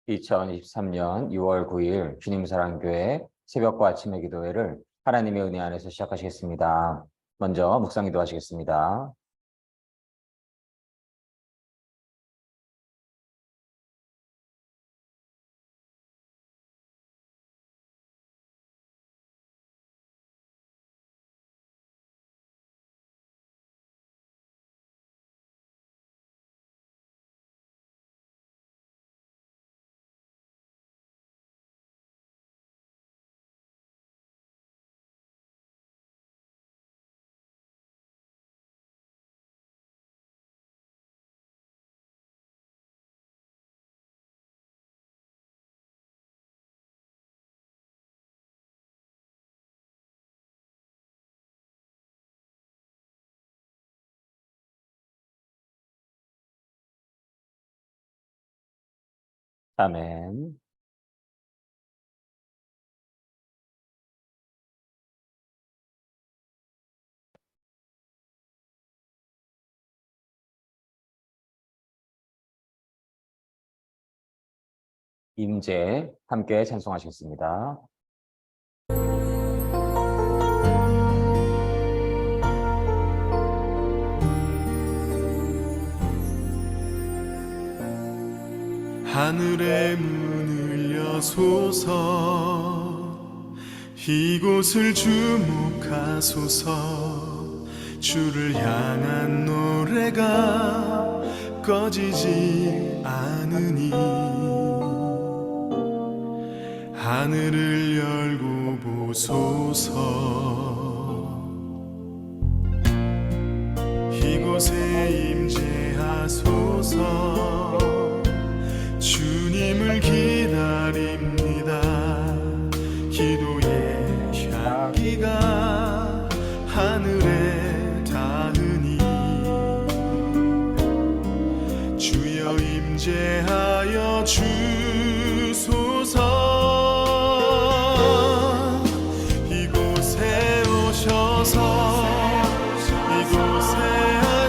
2023년 6월 9일 주님사랑교회 새벽과 아침의 기도회를 하나님의 은혜 안에서 시작하시겠습니다. 먼저 묵상 기도하시겠습니다. 아멘. 임재 함께 찬송하시겠습니다. 하늘의 문을 여소서, 이곳을 주목하소서. 주를 향한 노래가 꺼지지 않으니 하늘을 열고 보소서. 이곳에 임재하소서. 주님을 기다립니다. 기도의 향기가 하늘에 닿으니 주여 임재하여 주소서. 이곳에 오셔서 이곳에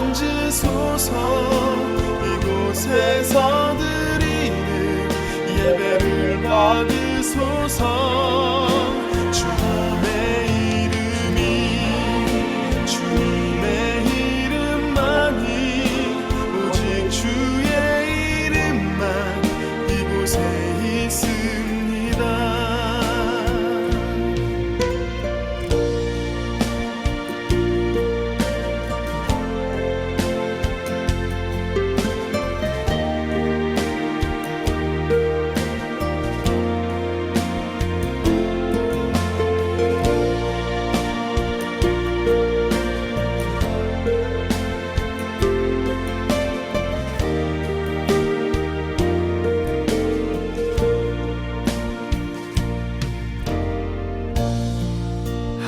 앉으소서. 이곳에서 예배를 받으소서. 주님의 이름이 주님의 이름만이, 오직 주의 이름만 이곳에 있습니다.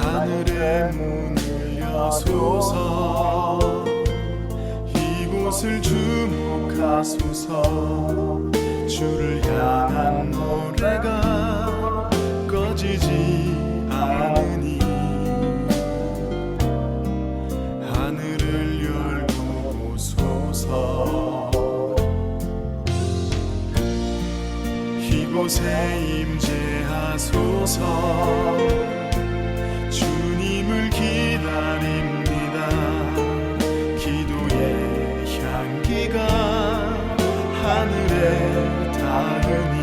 하늘의 문을 여소서. 이곳을 주목하소서. 주를 향한 노래가 꺼지지 않으니 하늘을 열고 보소서. 이곳에 임재하소서. 주님을 기다립니다. 기도의 향기가 하늘에 닿으니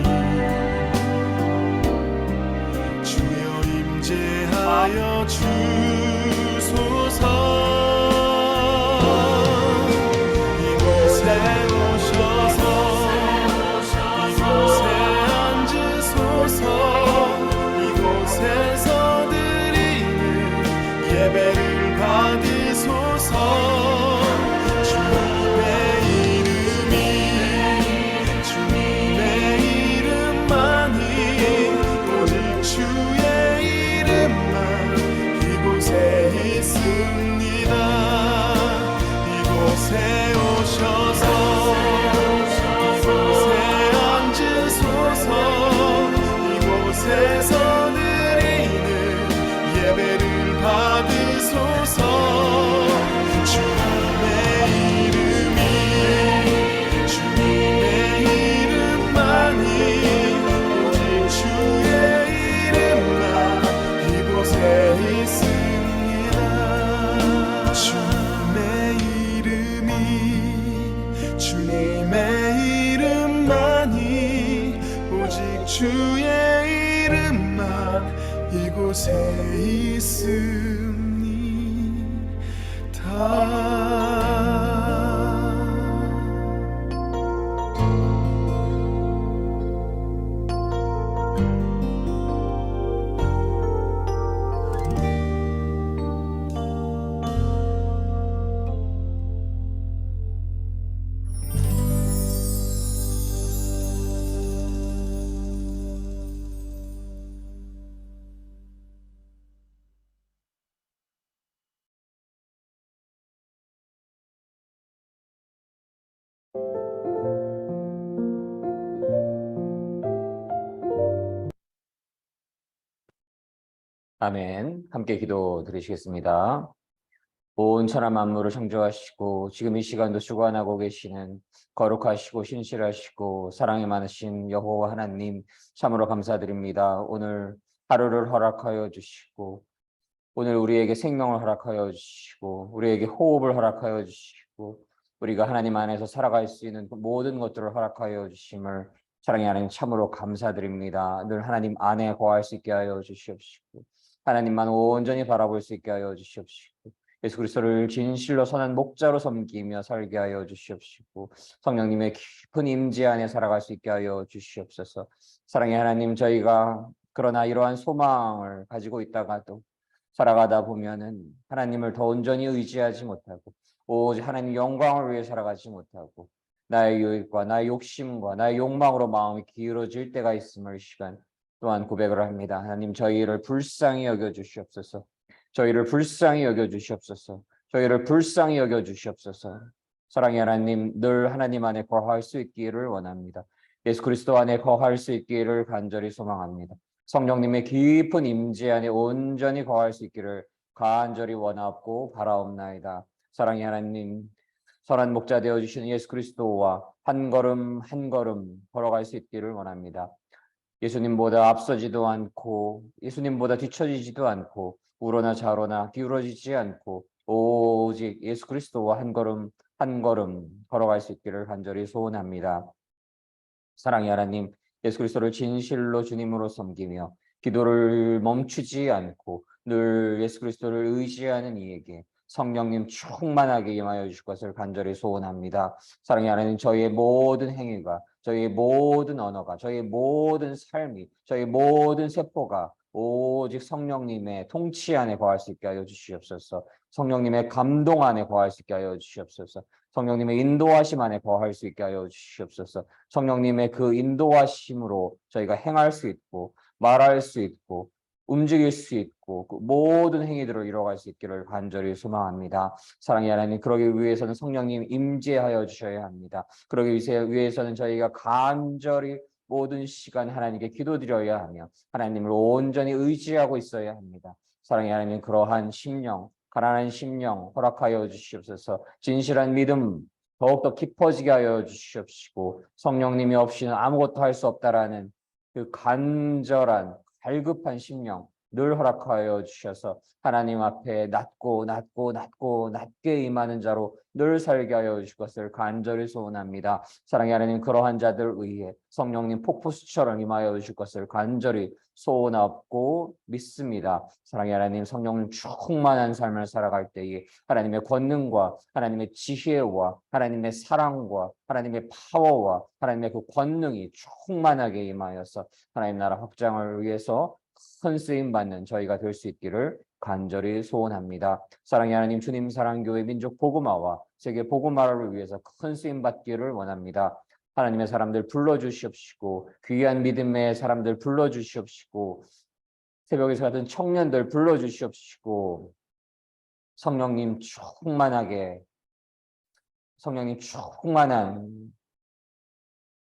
주여 임재하여 주소서. 이곳에 오셔서 이곳에 앉으소서. 이곳에서 예배를 받으소서. 주님의 이름이 주님의 이름만이, 오직 주의 이름만 이곳에 주님의 이름만이 오직 주의 이름만 이곳에 있습니다. 아멘. 함께 기도 드리시겠습니다. 온 천하 만물을 창조하시고 지금 이 시간도 주관하고 계시는 거룩하시고 신실하시고 사랑이 많으신 여호와 하나님 참으로 감사드립니다. 오늘 하루를 허락하여 주시고 오늘 우리에게 생명을 허락하여 주시고 우리에게 호흡을 허락하여 주시고 우리가 하나님 안에서 살아갈 수 있는 그 모든 것들을 허락하여 주심을 사랑의 하나님 참으로 감사드립니다. 늘 하나님 안에 거할 수 있게 하여 주시옵시고 하나님만 온전히 바라볼 수 있게 하여 주시옵시고 예수 그리스도를 진실로 선한 목자로 섬기며 살게 하여 주시옵시고 성령님의 깊은 임재 안에 살아갈 수 있게 하여 주시옵소서. 사랑의 하나님, 저희가 그러나 이러한 소망을 가지고 있다가도 살아가다 보면은 하나님을 더 온전히 의지하지 못하고 오직 하나님 영광을 위해 살아가지 못하고 나의 유익과 나의 욕심과 나의 욕망으로 마음이 기울어질 때가 있음을 이 시간 또한 고백을 합니다. 하나님, 저희를 불쌍히 여겨 주시옵소서. 저희를 불쌍히 여겨 주시옵소서. 저희를 불쌍히 여겨 주시옵소서. 사랑의 하나님, 늘 하나님 안에 거할 수 있기를 원합니다. 예수 그리스도 안에 거할 수 있기를 간절히 소망합니다. 성령님의 깊은 임재 안에 온전히 거할 수 있기를 간절히 원하고 바라옵나이다. 사랑의 하나님, 선한 목자 되어 주시는 예수 그리스도와 한 걸음 한 걸음 걸어갈 수 있기를 원합니다. 예수님보다 앞서지도 않고 예수님보다 뒤처지지도 않고 우러나 좌로나 기울어지지 않고 오직 예수 그리스도와 한 걸음 한 걸음 걸어갈 수 있기를 간절히 소원합니다. 사랑의 하나님, 예수 그리스도를 진실로 주님으로 섬기며 기도를 멈추지 않고 늘 예수 그리스도를 의지하는 이에게 성령님 충만하게 임하여 주실 것을 간절히 소원합니다. 사랑의 하나님, 저희의 모든 행위가, 저희의 모든 언어가, 저희의 모든 삶이, 저희의 모든 세포가 오직 성령님의 통치 안에 거할 수 있게 하여 주시옵소서. 성령님의 감동 안에 거할 수 있게 하여 주시옵소서. 성령님의 인도하심 안에 거할 수 있게 하여 주시옵소서. 성령님의 그 인도하심으로 저희가 행할 수 있고 말할 수 있고 움직일 수 있고 그 모든 행위들을 이뤄갈 수 있기를 간절히 소망합니다. 사랑의 하나님, 그러기 위해서는 성령님 임재하여 주셔야 합니다. 그러기 위해서는 저희가 간절히 모든 시간 하나님께 기도드려야 하며 하나님을 온전히 의지하고 있어야 합니다. 사랑의 하나님, 그러한 심령, 가난한 심령 허락하여 주시옵소서. 진실한 믿음 더욱더 깊어지게 하여 주시옵시고 성령님이 없이는 아무것도 할 수 없다라는 그 간절한 갈급한 심령 늘 허락하여 주셔서 하나님 앞에 낮게 임하는 자로 늘 살게 하여 주실 것을 간절히 소원합니다. 사랑의 하나님, 그러한 자들 위해 성령님 폭포수처럼 임하여 주실 것을 간절히 소원하고 믿습니다. 사랑의 하나님, 성령님 충만한 삶을 살아갈 때에 하나님의 권능과 하나님의 지혜와 하나님의 사랑과 하나님의 파워와 하나님의 그 권능이 충만하게 임하여서 하나님 나라 확장을 위해서 큰 쓰임 받는 저희가 될 수 있기를 간절히 소원합니다. 사랑의 하나님, 주님 사랑교회 민족 복음화와 세계 복음화를 위해서 큰 쓰임 받기를 원합니다. 하나님의 사람들 불러주시옵시고 귀한 믿음의 사람들 불러주시옵시고 새벽에서 같은 청년들 불러주시옵시고 성령님 충만한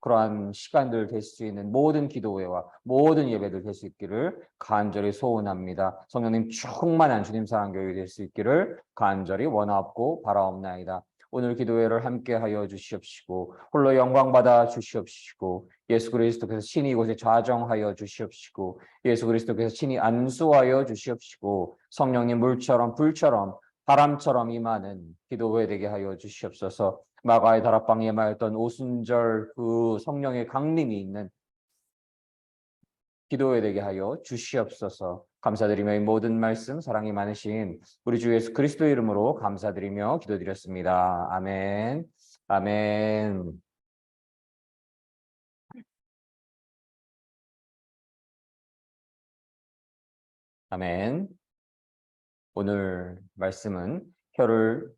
그러한 시간들 될 수 있는 모든 기도회와 모든 예배들 될 수 있기를 간절히 소원합니다. 성령님 충만한 주님 사랑교회 될 수 있기를 간절히 원하옵고 바라옵나이다. 오늘 기도회를 함께하여 주시옵시고 홀로 영광 받아 주시옵시고 예수 그리스도께서 친히 이곳에 좌정하여 주시옵시고 예수 그리스도께서 친히 안수하여 주시옵시고 성령님 물처럼 불처럼 바람처럼 임하는 기도회 되게 하여 주시옵소서. 마가의 다락방에 예마였던 오순절 그 성령의 강림이 있는 기도에 되게 하여 주시옵소서. 감사드리며 이 모든 말씀 사랑이 많으신 우리 주 예수 그리스도 이름으로 감사드리며 기도드렸습니다. 아멘. 아멘. 아멘. 오늘 말씀은 혀를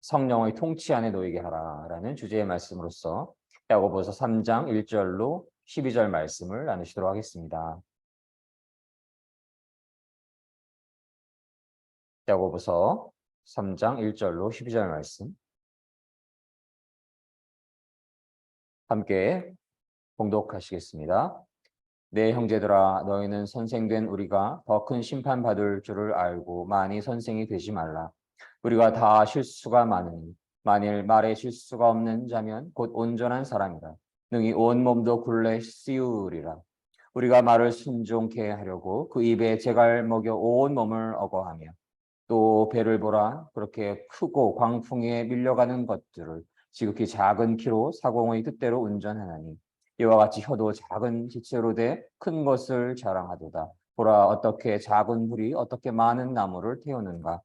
성령의 통치 안에 놓이게 하라라는 주제의 말씀으로서 야고보서 3장 1절로 12절 말씀을 나누시도록 하겠습니다. 야고보서 3장 1절로 12절 말씀 함께 봉독하시겠습니다. 내 형제들아 너희는 선생된 우리가 더 큰 심판 받을 줄을 알고 많이 선생이 되지 말라. 우리가 다 실수가 많으니 만일 말에 실수가 없는 자면 곧 온전한 사람이라. 능히 온 몸도 굴레 씌우리라. 우리가 말을 순종케 하려고 그 입에 재갈 먹여 온 몸을 억어하며 또 배를 보라 그렇게 크고 광풍에 밀려가는 것들을 지극히 작은 키로 사공의 뜻대로 운전하나니 이와 같이 혀도 작은 지체로 돼 큰 것을 자랑하도다. 보라 어떻게 작은 불이 어떻게 많은 나무를 태우는가.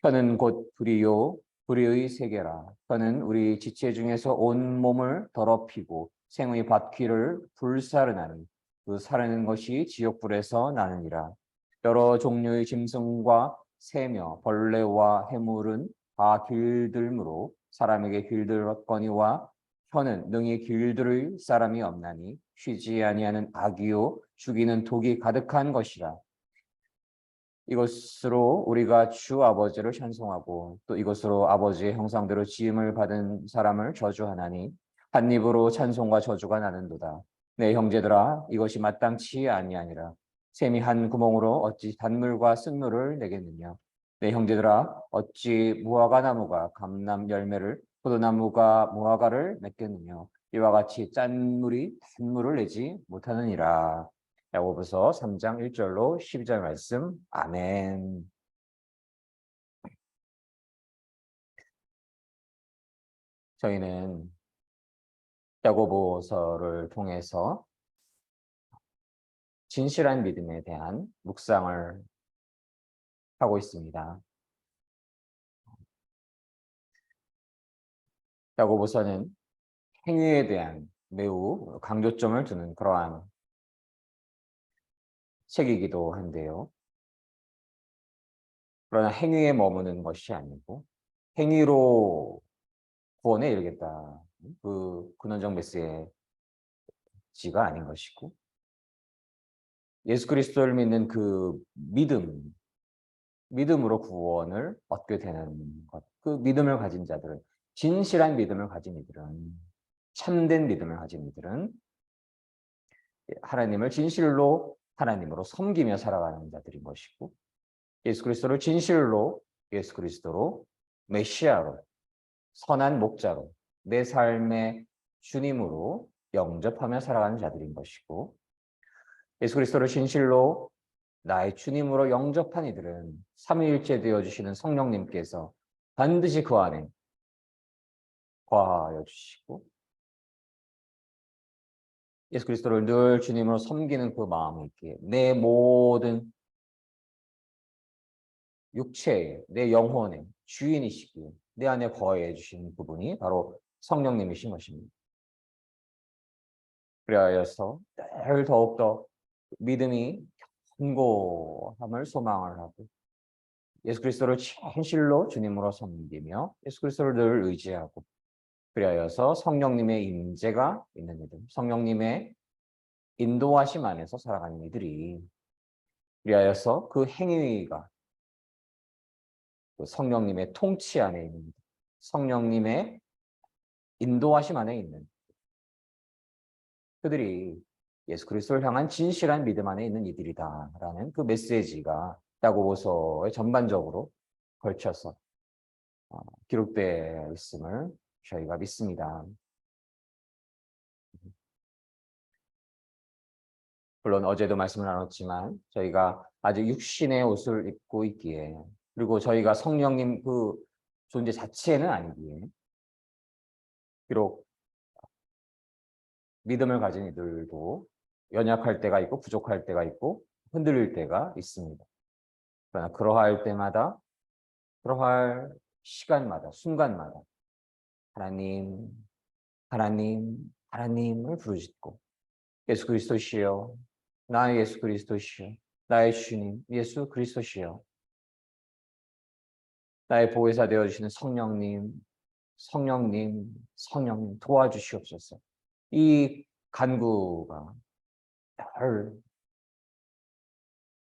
혀는 곧 불이요 불의 세계라. 혀는 우리 지체 중에서 온 몸을 더럽히고 생의 바퀴를 불사르나니 그 사르는 것이 지옥불에서 나느니라. 여러 종류의 짐승과 새며 벌레와 해물은 다 길들므로 사람에게 길들었거니와 혀는 능히 길들일 사람이 없나니 쉬지 아니하는 악이요 죽이는 독이 가득한 것이라. 이것으로 우리가 주 아버지를 찬송하고 또 이것으로 아버지의 형상대로 지음을 받은 사람을 저주하나니 한 입으로 찬송과 저주가 나는도다. 내 형제들아 이것이 마땅치 아니하니라. 샘이 한 구멍으로 어찌 단물과 쓴물을 내겠느냐. 내 형제들아 어찌 무화과 나무가 감람 열매를 포도나무가 무화과를 맺겠느냐. 이와 같이 짠 물이 단물을 내지 못하느니라. 야고보서 3장 1절로 12절 말씀. 아멘. 저희는 야고보서를 통해서 진실한 믿음에 대한 묵상을 하고 있습니다. 야고보서는 행위에 대한 매우 강조점을 두는 그러한 책이기도 한데요. 그러나 행위에 머무는 것이 아니고 행위로 구원에 이르겠다. 그 근원적 메시지가 아닌 것이고 예수 그리스도를 믿는 그 믿음으로 구원을 얻게 되는 것. 그 믿음을 가진 자들은 진실한 믿음을 가진 이들은 참된 믿음을 가진 이들은 하나님을 진실로 하나님으로 섬기며 살아가는 자들인 것이고 예수 그리스도를 진실로 예수 그리스도로 메시아로 선한 목자로 내 삶의 주님으로 영접하며 살아가는 자들인 것이고 예수 그리스도를 진실로 나의 주님으로 영접한 이들은 삼위일체 되어주시는 성령님께서 반드시 그 안에 거하여 주시고 예수 그리스도를 늘 주님으로 섬기는 그 마음이 있기에 내 모든 육체에 내 영혼의 주인이시기에 내 안에 거해 주시는 그분이 바로 성령님이신 것입니다. 그리하여서 늘 더욱더 믿음이 견고함을 소망을 하고 예수 그리스도를 진실로 주님으로 섬기며 예수 그리스도를 늘 의지하고 그리하여서 성령님의 임재가 있는 이들, 성령님의 인도하심 안에서 살아가는 이들이 그리하여서 그 행위가 그 성령님의 통치 안에 있는 성령님의 인도하심 안에 있는 그들이 예수 그리스도를 향한 진실한 믿음 안에 있는 이들이다라는 그 메시지가 야고보서에 전반적으로 걸쳐서 기록되어 있음을 저희가 믿습니다. 물론 어제도 말씀을 나눴지만 저희가 아직 육신의 옷을 입고 있기에 그리고 저희가 성령님 그 존재 자체는 아니기에 비록 믿음을 가진 이들도 연약할 때가 있고 부족할 때가 있고 흔들릴 때가 있습니다. 그러나 그러할 때마다, 그러할 시간마다, 순간마다 하나님, 하나님, 하나님을 부르짖고 예수 그리스도시여, 나의 예수 그리스도시여, 나의 주님 예수 그리스도시여, 나의 보혜사 되어주시는 성령님, 성령님, 성령님 도와주시옵소서. 이 간구가 늘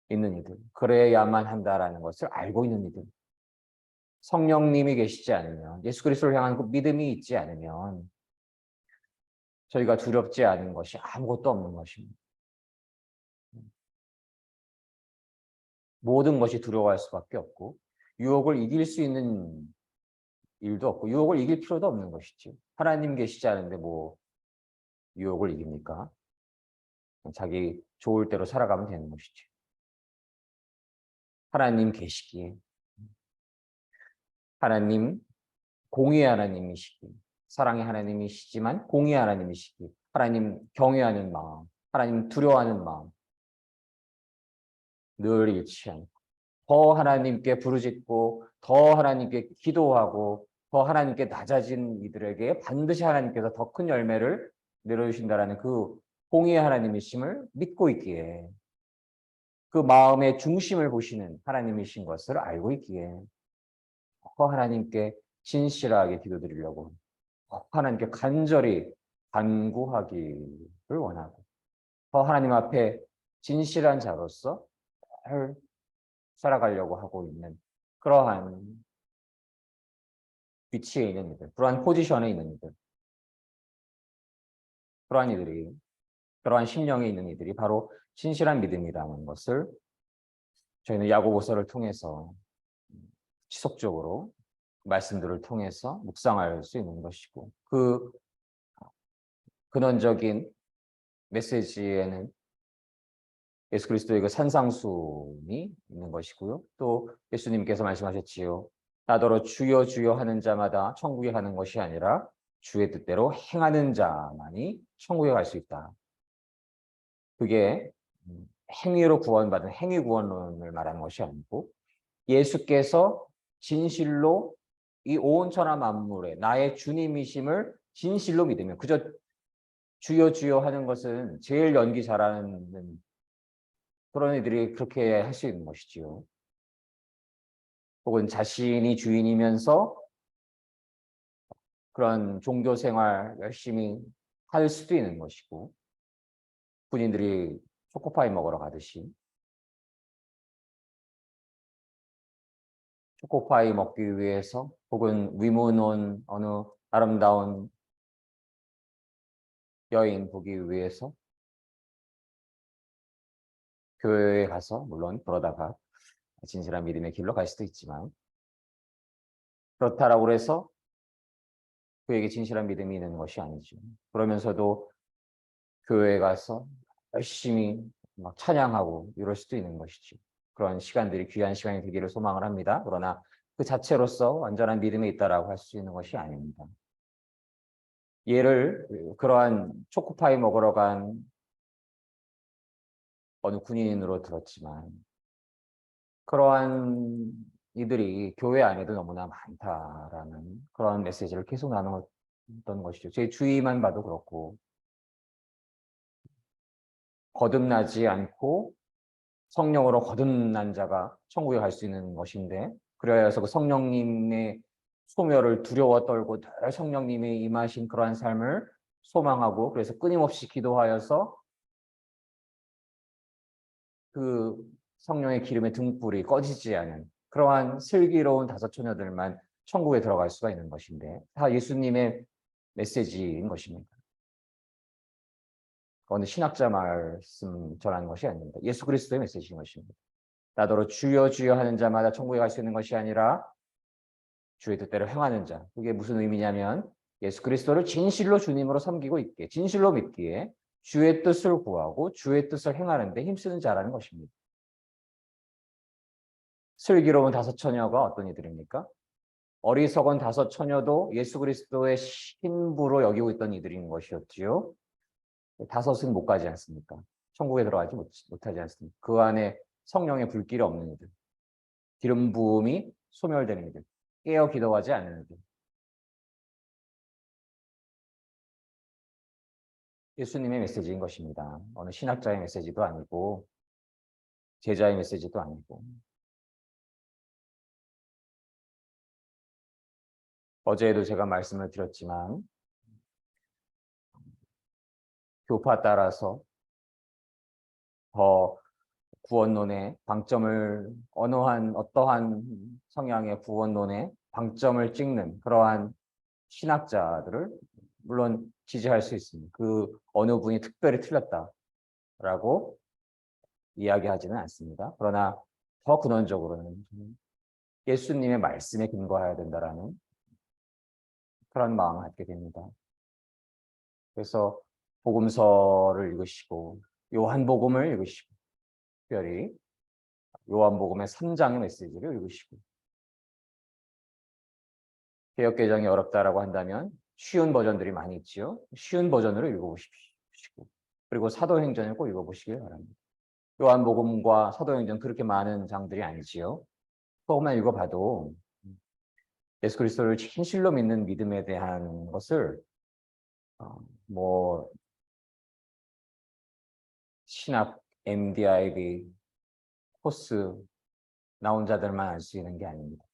있는 이들, 그래야만 한다라는 것을 알고 있는 이들, 성령님이 계시지 않으면, 예수 그리스도를 향한 그 믿음이 있지 않으면 저희가 두렵지 않은 것이 아무것도 없는 것입니다. 모든 것이 두려워할 수밖에 없고 유혹을 이길 수 있는 일도 없고 유혹을 이길 필요도 없는 것이지. 하나님 계시지 않은데 뭐 유혹을 이깁니까? 자기 좋을 대로 살아가면 되는 것이지. 하나님 계시기에, 하나님 공의의 하나님이시기, 사랑의 하나님이시지만 공의의 하나님이시기, 하나님 경외하는 마음, 하나님 두려워하는 마음 늘 잃지 않고 더 하나님께 부르짖고 더 하나님께 기도하고 더 하나님께 낮아진 이들에게 반드시 하나님께서 더 큰 열매를 내려주신다라는 그 공의의 하나님이심을 믿고 있기에, 그 마음의 중심을 보시는 하나님이신 것을 알고 있기에 더 하나님께 진실하게 기도드리려고, 더 하나님께 간절히 간구하기를 원하고, 더 하나님 앞에 진실한 자로서 잘 살아가려고 하고 있는 그러한 위치에 있는 이들, 그러한 포지션에 있는 이들, 그러한 이들이, 그러한 심령에 있는 이들이 바로 진실한 믿음이라는 것을 저희는 야고보서를 통해서 지속적으로 말씀들을 통해서 묵상할 수 있는 것이고, 그 근원적인 메시지에는 예수 그리스도의 그 산상순이 있는 것이고요. 또 예수님께서 말씀하셨지요. 나더러 주여 주여 하는 자마다 천국에 가는 것이 아니라 주의 뜻대로 행하는 자만이 천국에 갈 수 있다. 그게 행위로 구원받은 행위 구원론을 말하는 것이 아니고, 예수께서 진실로 이 온 천하 만물에 나의 주님이심을 진실로 믿으면, 그저 주여 주여 하는 것은 제일 연기 잘하는 그런 이들이 그렇게 할 수 있는 것이지요. 혹은 자신이 주인이면서 그런 종교 생활 열심히 할 수도 있는 것이고, 군인들이 초코파이 먹으러 가듯이 초코파이 먹기 위해서, 혹은 위문온 어느 아름다운 여인 보기 위해서 교회에 가서, 물론 그러다가 진실한 믿음의 길로 갈 수도 있지만, 그렇다라고 해서 그에게 진실한 믿음이 있는 것이 아니죠. 그러면서도 교회에 가서 열심히 막 찬양하고 이럴 수도 있는 것이죠. 그런 시간들이 귀한 시간이 되기를 소망을 합니다. 그러나 그 자체로서 완전한 믿음에 있다라고 할 수 있는 것이 아닙니다. 예를, 그러한 초코파이 먹으러 간 어느 군인으로 들었지만, 그러한 이들이 교회 안에도 너무나 많다라는 그런 메시지를 계속 나눴던 것이죠. 제 주위만 봐도 그렇고, 거듭나지 않고 성령으로 거듭난 자가 천국에 갈 수 있는 것인데, 그래야 해서 그 성령님의 소멸을 두려워 떨고 늘 성령님이 임하신 그러한 삶을 소망하고, 그래서 끊임없이 기도하여서 그 성령의 기름의 등불이 꺼지지 않은 그러한 슬기로운 다섯 처녀들만 천국에 들어갈 수가 있는 것인데, 다 예수님의 메시지인 것입니다. 어느 신학자 말씀 전하는 것이 아닙니다. 예수 그리스도의 메시지인 것입니다. 나더러 주여 주여 하는 자마다 천국에 갈 수 있는 것이 아니라 주의 뜻대로 행하는 자. 그게 무슨 의미냐면, 예수 그리스도를 진실로 주님으로 섬기고 있기에, 진실로 믿기에 주의 뜻을 구하고 주의 뜻을 행하는 데 힘쓰는 자라는 것입니다. 슬기로운 다섯 처녀가 어떤 이들입니까? 어리석은 다섯 처녀도 예수 그리스도의 신부로 여기고 있던 이들인 것이었지요. 다섯은 못 가지 않습니까? 천국에 들어가지 못하지 않습니까? 그 안에 성령의 불길이 없는 이들, 기름 부음이 소멸되는 이들, 깨어 기도하지 않는 이들. 예수님의 메시지인 것입니다. 어느 신학자의 메시지도 아니고 제자의 메시지도 아니고. 어제도 제가 말씀을 드렸지만 교파 따라서 더 구원론의 방점을 어떠한 성향의 구원론의 방점을 찍는 그러한 신학자들을 물론 지지할 수 있습니다. 그 어느 분이 특별히 틀렸다라고 이야기하지는 않습니다. 그러나 더 근원적으로는 예수님의 말씀에 근거해야 된다라는 그런 마음을 갖게 됩니다. 그래서 복음서를 읽으시고 요한복음을 읽으시고 특별히 요한복음의 3장의 메시지를 읽으시고 개역개정이 어렵다라고 한다면 쉬운 버전들이 많이 있지요. 쉬운 버전으로 읽어보십시오. 그리고 사도행전을 꼭 읽어보시길 바랍니다. 요한복음과 사도행전 그렇게 많은 장들이 아니지요. 그것만 읽어봐도 예수 그리스도를 진실로 믿는 믿음에 대한 것을 뭐 신학, MDIB, 코스 나온 자들만 알 수 있는 게 아닙니다.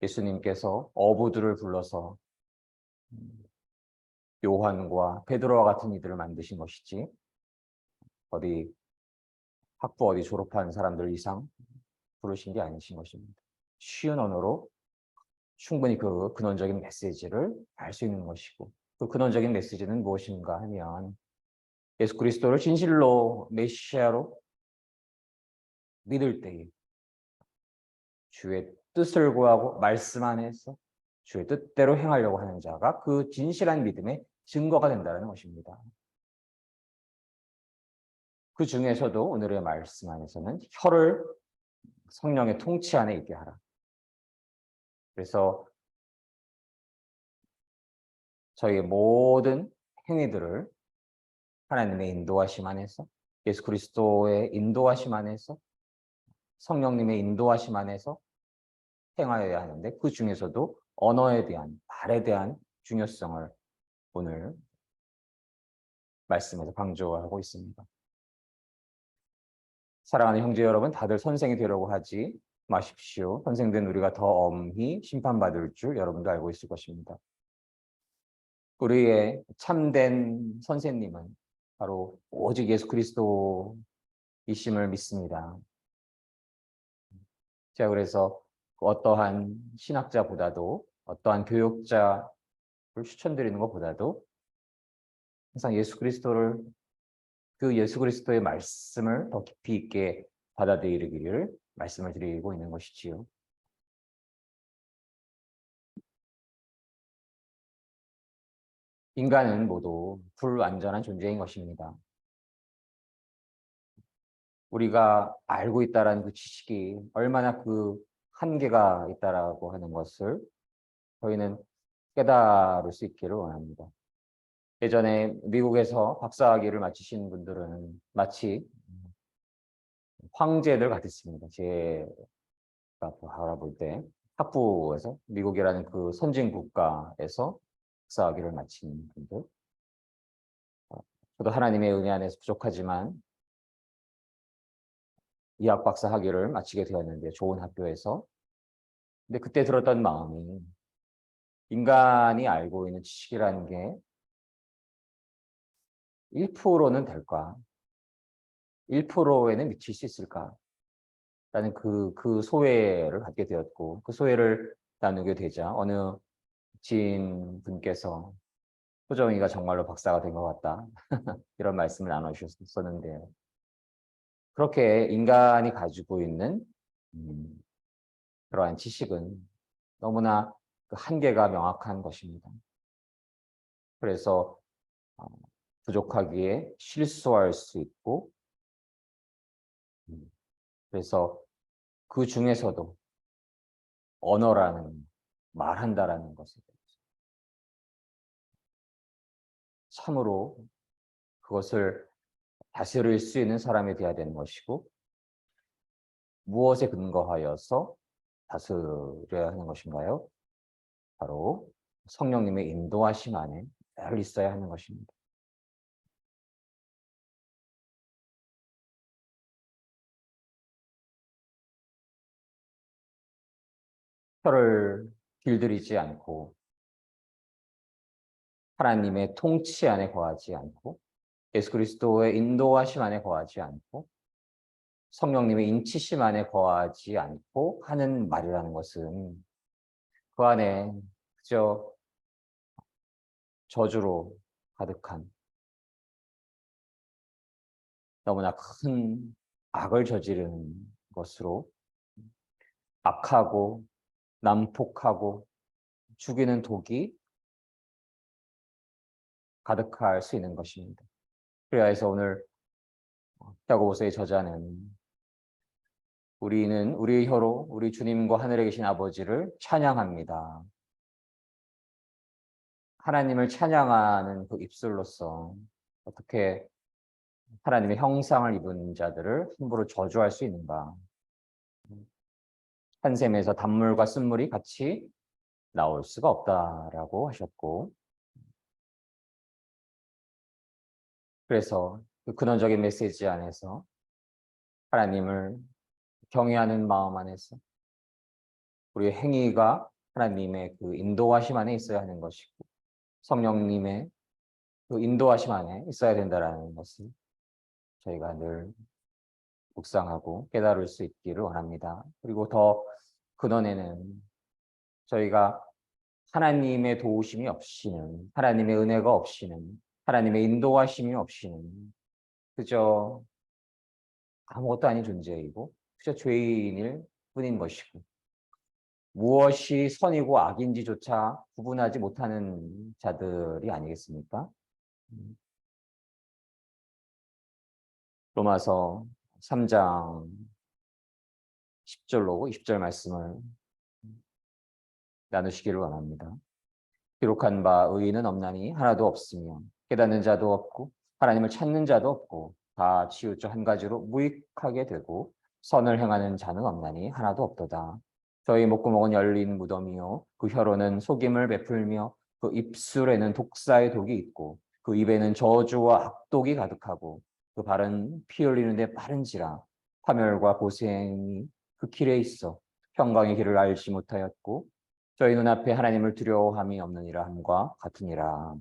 예수님께서 어부들을 불러서 요한과 베드로와 같은 이들을 만드신 것이지 학부 어디 졸업한 사람들 이상 부르신 게 아니신 것입니다. 쉬운 언어로 충분히 그 근원적인 메시지를 알 수 있는 것이고 그 근원적인 메시지는 무엇인가 하면 예수 그리스도를 진실로 메시아로 믿을 때에 주의 뜻을 구하고 말씀 안에서 주의 뜻대로 행하려고 하는 자가 그 진실한 믿음의 증거가 된다는 것입니다. 그 중에서도 오늘의 말씀 안에서는 혀를 성령의 통치 안에 있게 하라. 그래서 저희의 모든 행위들을 하나님의 인도하심 안에서 예수 그리스도의 인도하심 안에서 성령님의 인도하심 안에서 행하여야 하는데 그 중에서도 언어에 대한 말에 대한 중요성을 오늘 말씀에서 강조하고 있습니다. 사랑하는 형제 여러분, 다들 선생이 되려고 하지 마십시오. 선생된 우리가 더 엄히 심판받을 줄 여러분도 알고 있을 것입니다. 우리의 참된 선생님은 바로 오직 예수 그리스도이심을 믿습니다. 제가 그래서 어떠한 신학자보다도 어떠한 교육자를 추천드리는 것보다도 항상 예수 그리스도를 그 예수 그리스도의 말씀을 더 깊이 있게 받아들이기를 말씀을 드리고 있는 것이지요. 인간은 모두 불완전한 존재인 것입니다. 우리가 알고 있다라는 그 지식이 얼마나 그 한계가 있다라고 하는 것을 저희는 깨달을 수 있기를 원합니다. 예전에 미국에서 박사학위를 마치신 분들은 마치 황제들 같았습니다. 제가 바라볼 때 학부에서 미국이라는 그 선진 국가에서 박사학위를 마친 분들. 저도 하나님의 은혜 안에서 부족하지만 이학 박사 학위를 마치게 되었는데 좋은 학교에서. 근데 그때 들었던 마음이 인간이 알고 있는 지식이라는 게 1%는 될까? 1%에는 미칠 수 있을까? 라는 그 소회를 갖게 되었고 그 소회를 나누게 되자 어느 지인분께서 호정이가 정말로 박사가 된 것 같다. 이런 말씀을 나눠주셨었는데요. 그렇게 인간이 가지고 있는 그러한 지식은 너무나 그 한계가 명확한 것입니다. 그래서 부족하기에 실수할 수 있고 그래서 그 중에서도 언어라는 말한다라는 것에 대해서 참으로 그것을 다스릴 수 있는 사람이 되어야 되는 것이고, 무엇에 근거하여서 다스려야 하는 것인가요? 바로 성령님의 인도하심 안에 늘 있어야 하는 것입니다. 혀를 길들이지 않고 하나님의 통치 안에 거하지 않고 예수 그리스도의 인도하심 안에 거하지 않고 성령님의 인치심 안에 거하지 않고 하는 말이라는 것은 그 안에 그저 저주로 가득한 너무나 큰 악을 저지르는 것으로 악하고 난폭하고 죽이는 독이 가득할 수 있는 것입니다. 그래야 해서 오늘 야고보서의 저자는 우리는 우리의 혀로 우리 주님과 하늘에 계신 아버지를 찬양합니다. 하나님을 찬양하는 그 입술로서 어떻게 하나님의 형상을 입은 자들을 함부로 저주할 수 있는가? 한 샘에서 단물과 쓴물이 같이 나올 수가 없다라고 하셨고, 그래서 그 근원적인 메시지 안에서 하나님을 경외하는 마음 안에서 우리의 행위가 하나님의 그 인도하심 안에 있어야 하는 것이고 성령님의 그 인도하심 안에 있어야 된다는 것을 저희가 늘 묵상하고 깨달을 수 있기를 원합니다. 그리고 더 근원에는 저희가 하나님의 도우심이 없이는, 하나님의 은혜가 없이는, 하나님의 인도하심이 없이는 그저 아무것도 아닌 존재이고 그저 죄인일 뿐인 것이고 무엇이 선이고 악인지조차 구분하지 못하는 자들이 아니겠습니까? 로마서 3장 10절로 20절 말씀을 나누시기를 원합니다. 기록한 바 의인은 없나니 하나도 없으며 깨닫는 자도 없고 하나님을 찾는 자도 없고 다 치우쳐 한 가지로 무익하게 되고 선을 행하는 자는 없나니 하나도 없도다. 저희 목구멍은 열린 무덤이요 그 혀로는 속임을 베풀며 그 입술에는 독사의 독이 있고 그 입에는 저주와 악독이 가득하고 그 발은 피 흘리는데 빠른지라 파멸과 고생이 그 길에 있어 평강의 길을 알지 못하였고 저희 눈앞에 하나님을 두려워함이 없느니라 함과 같으니라.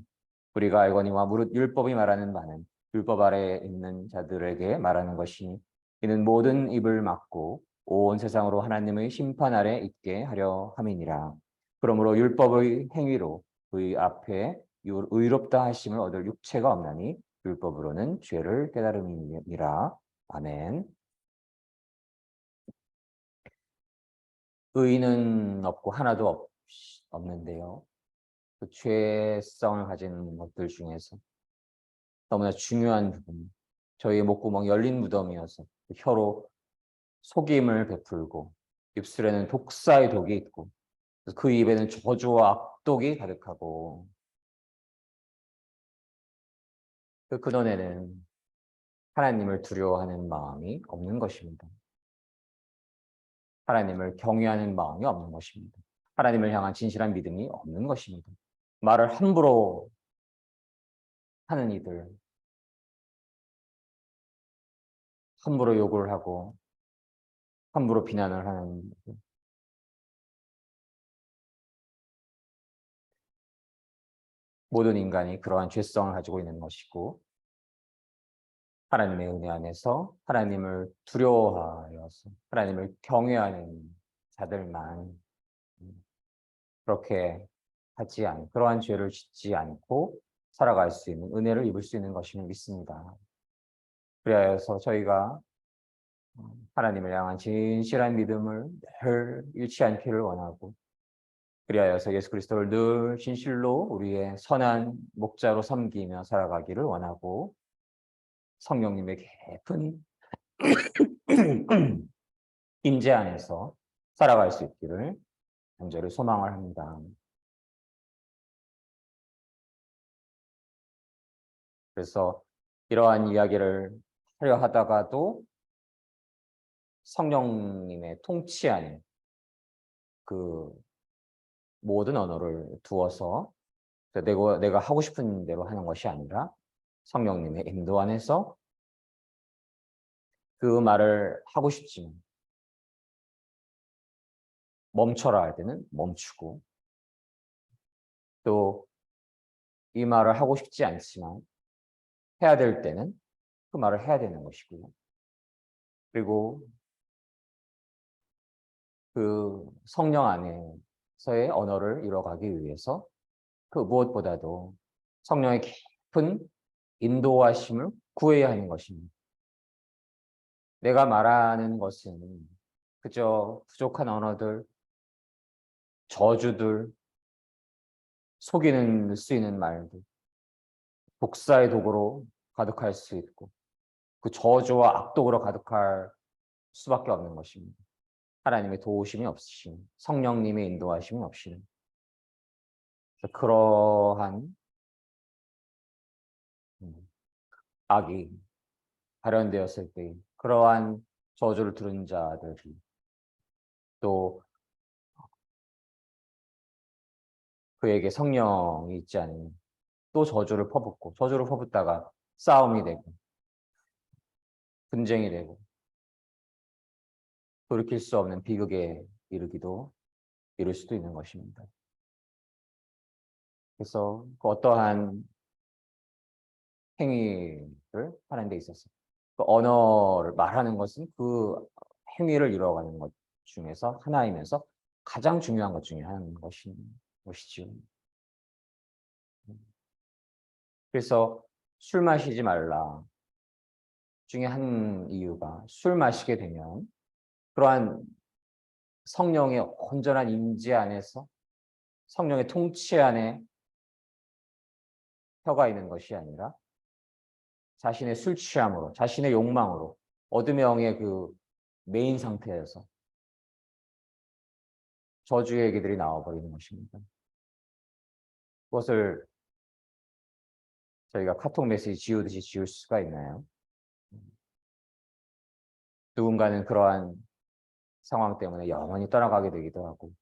우리가 알거니와 무릇 율법이 말하는 바는 율법 아래에 있는 자들에게 말하는 것이니 이는 모든 입을 막고 온 세상으로 하나님의 심판 아래 있게 하려 함이니라. 그러므로 율법의 행위로 그의 앞에 의롭다 하심을 얻을 육체가 없나니 율법으로는 죄를 깨달음이니라. 아멘. 의인은 없고 하나도 없는데요. 그 죄성을 가진 것들 중에서 너무나 중요한 부분, 저희의 목구멍 열린 무덤이어서 그 혀로 속임을 베풀고 입술에는 독사의 독이 있고 그 입에는 저주와 악독이 가득하고 그 근원에는 하나님을 두려워하는 마음이 없는 것입니다. 하나님을 경외하는 마음이 없는 것입니다. 하나님을 향한 진실한 믿음이 없는 것입니다. 말을 함부로 하는 이들, 함부로 욕을 하고 함부로 비난을 하는 이들. 모든 인간이 그러한 죄성을 가지고 있는 것이고 하나님의 은혜 안에서 하나님을 두려워하여서 하나님을 경외하는 자들만 그렇게 하지 않고 그러한 죄를 짓지 않고 살아갈 수 있는 은혜를 입을 수 있는 것임을 믿습니다. 그래서 저희가 하나님을 향한 진실한 믿음을 늘 잃지 않기를 원하고 그리하여서 예수 그리스도를 늘 진실로 우리의 선한 목자로 섬기며 살아가기를 원하고 성령님의 깊은 임재 안에서 살아갈 수 있기를 간절히 소망을 합니다. 그래서 이러한 이야기를 하려 하다가도 성령님의 통치 안에 그 모든 언어를 두어서 내가 하고 싶은 대로 하는 것이 아니라 성령님의 인도 안에서 그 말을 하고 싶지만 멈춰라 할 때는 멈추고, 또 이 말을 하고 싶지 않지만 해야 될 때는 그 말을 해야 되는 것이고요. 그리고 그 성령 안에서의 언어를 이뤄가기 위해서 그 무엇보다도 성령의 깊은 인도하심을 구해야 하는 것입니다. 내가 말하는 것은 그저 부족한 언어들, 저주들, 속이는 쓰이는 말들, 독사의 도구로 가득할 수 있고 그 저주와 악독으로 가득할 수밖에 없는 것입니다. 하나님의 도우심이 없으신, 성령님의 인도하심이 없이는. 그러한 악이 발현되었을 때 그러한 저주를 들은 자들이 또 그에게 성령이 있지 않으면 또 저주를 퍼붓고, 저주를 퍼붓다가 싸움이 되고 분쟁이 되고 돌이킬 수 없는 비극에 이를 수도 있는 것입니다. 그래서 그 어떠한 행위를 하는 데 있어서 그 언어를 말하는 것은 그 행위를 이루어가는 것 중에서 하나이면서 가장 중요한 것 중에 하나인 것이지요. 그래서 술 마시지 말라 중에 한 이유가, 술 마시게 되면 그러한 성령의 온전한 임재 안에서 성령의 통치 안에 혀가 있는 것이 아니라 자신의 술 취함으로, 자신의 욕망으로, 어둠의 영의 그 메인 상태에서 저주의 얘기들이 나와버리는 것입니다. 그것을 저희가 카톡 메시지 지우듯이 지울 수가 있나요? 누군가는 그러한 상황 때문에 영원히 떠나가게 되기도 하고,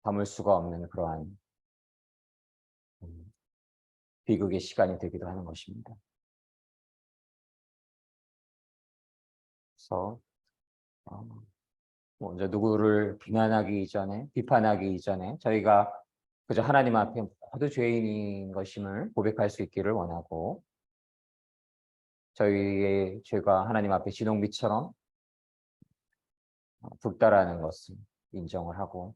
담을 수가 없는 그러한 비극의 시간이 되기도 하는 것입니다. 그래서 먼저 누구를 비판하기 이전에 저희가 그저 하나님 앞에 모두 죄인인 것임을 고백할 수 있기를 원하고, 저희의 죄가 하나님 앞에 진홍빛처럼 붉다라는 것을 인정을 하고,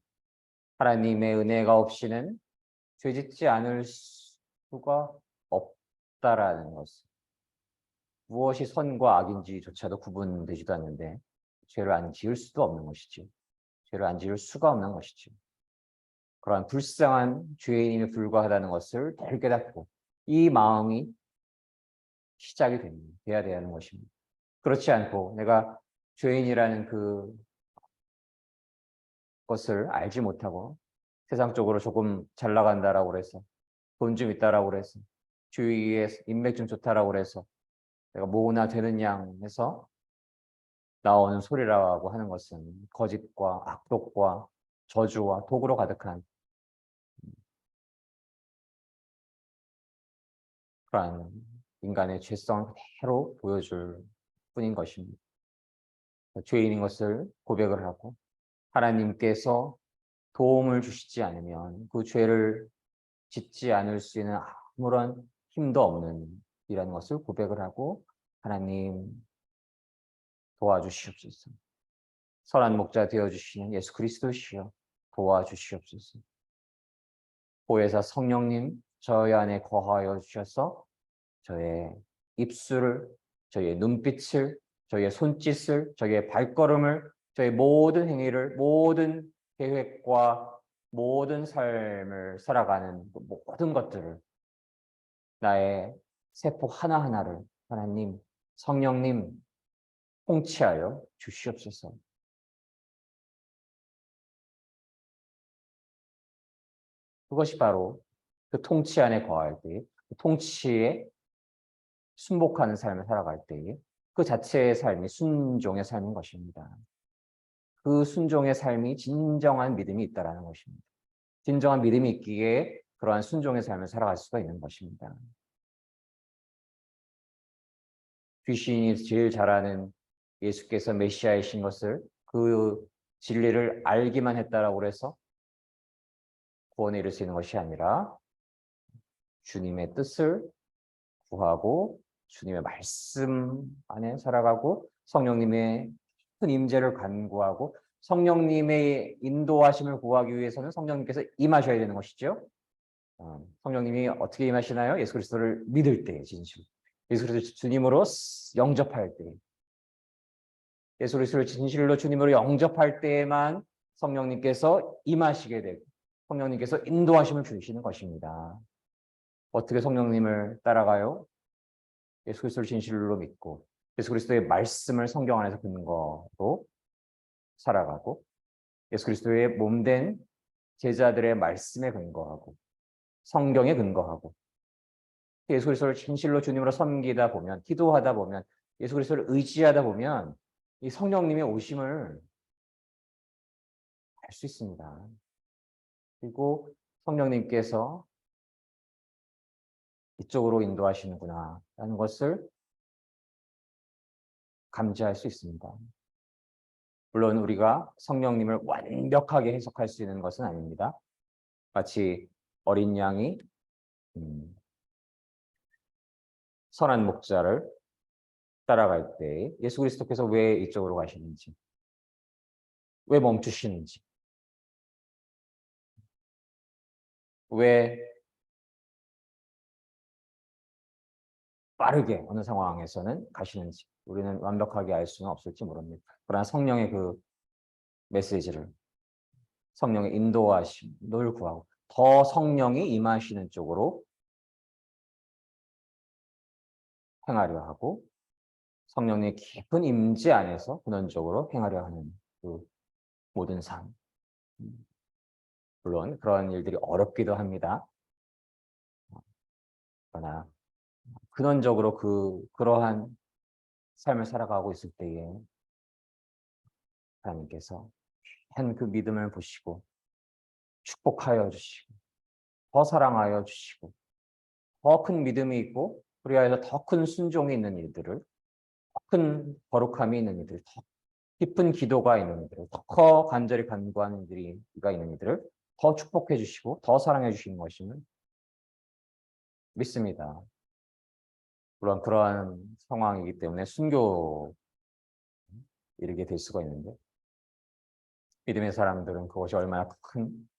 하나님의 은혜가 없이는 죄짓지 않을 수가 없다라는 것을, 무엇이 선과 악인지조차도 구분되지도 않는데 죄를 안 지을 수도 없는 것이죠. 죄를 안 지을 수가 없는 것이죠. 그러한 불쌍한 죄인임에 불과하다는 것을 잘 깨닫고 이 마음이 시작이 돼야 되는 것입니다. 그렇지 않고 내가 죄인이라는 그것을 알지 못하고 세상적으로 조금 잘 나간다라고 해서, 돈 좀 있다라고 해서, 주위에 인맥 좀 좋다라고 해서 내가 뭐나 되는 양 해서 나오는 소리라고 하는 것은 거짓과 악독과 저주와 독으로 가득한 그러한 인간의 죄성을 그대로 보여줄 뿐인 것입니다. 죄인인 것을 고백을 하고 하나님께서 도움을 주시지 않으면 그 죄를 짓지 않을 수 있는 아무런 힘도 없는 이라는 것을 고백을 하고, 하나님 도와주시옵소서. 선한 목자 되어주시는 예수 그리스도시여 도와주시옵소서. 보혜사 성령님 저희 안에 거하여 주셔서 저의 입술을, 저의 눈빛을, 저의 손짓을, 저의 발걸음을, 저의 모든 행위를, 모든 계획과 모든 삶을 살아가는 모든 것들을, 나의 세포 하나하나를 하나님, 성령님 통치하여 주시옵소서. 그것이 바로 그 통치 안에 거할 때에, 그 통치에 순복하는 삶을 살아갈 때에 그 자체의 삶이 순종의 삶인 것입니다. 그 순종의 삶이 진정한 믿음이 있다라는 것입니다. 진정한 믿음이 있기에 그러한 순종의 삶을 살아갈 수가 있는 것입니다. 귀신이 제일 잘하는 예수께서 메시아이신 것을 그 진리를 알기만 했다라고 해서 구원에 이를 수 있는 것이 아니라 주님의 뜻을 구하고 주님의 말씀 안에 살아가고 성령님의 큰 임재를 간구하고 성령님의 인도하심을 구하기 위해서는 성령님께서 임하셔야 되는 것이죠. 성령님이 어떻게 임하시나요? 예수 그리스도를 믿을 때 진실. 예수 그리스도 주님으로 영접할 때. 예수 그리스도를 진실로 주님으로 영접할 때에만 성령님께서 임하시게 되고 성령님께서 인도하심을 주시는 것입니다. 어떻게 성령님을 따라가요? 예수 그리스도를 진실로 믿고 예수 그리스도의 말씀을 성경 안에서 근거로 살아가고 예수 그리스도의 몸된 제자들의 말씀에 근거하고 성경에 근거하고 예수 그리스도를 진실로 주님으로 섬기다 보면 기도하다 보면 예수 그리스도를 의지하다 보면 이 성령님의 오심을 알 수 있습니다. 그리고 성령님께서 이쪽으로 인도하시는구나 라는 것을 감지할 수 있습니다. 물론 우리가 성령님을 완벽하게 해석할 수 있는 것은 아닙니다. 마치 어린 양이 선한 목자를 따라갈 때 예수 그리스도께서 왜 이쪽으로 가시는지, 왜 멈추시는지, 왜 빠르게 어느 상황에서는 가시는지 우리는 완벽하게 알 수는 없을지 모릅니다. 그러나 성령의 그 메시지를 성령의 인도하심을 구하고 더 성령이 임하시는 쪽으로 행하려 하고 성령의 깊은 임재 안에서 근원적으로 행하려 하는 그 모든 삶. 물론 그런 일들이 어렵기도 합니다. 그러나 근원적으로 그러한 삶을 살아가고 있을 때에 하나님께서 한 그 믿음을 보시고 축복하여 주시고 더 사랑하여 주시고 더 큰 믿음이 있고 그리하여서 더 큰 순종이 있는 일들을 더 큰 거룩함이 있는 일들 더 깊은 기도가 있는 이들을 더 간절히 간구하는 이들이가 있는 이들을 더 축복해 주시고 더 사랑해 주시는 것임을 믿습니다. 물론 그러한 상황이기 때문에 순교 이르게 될 수가 있는데 믿음의 사람들은 그것이 얼마나 큰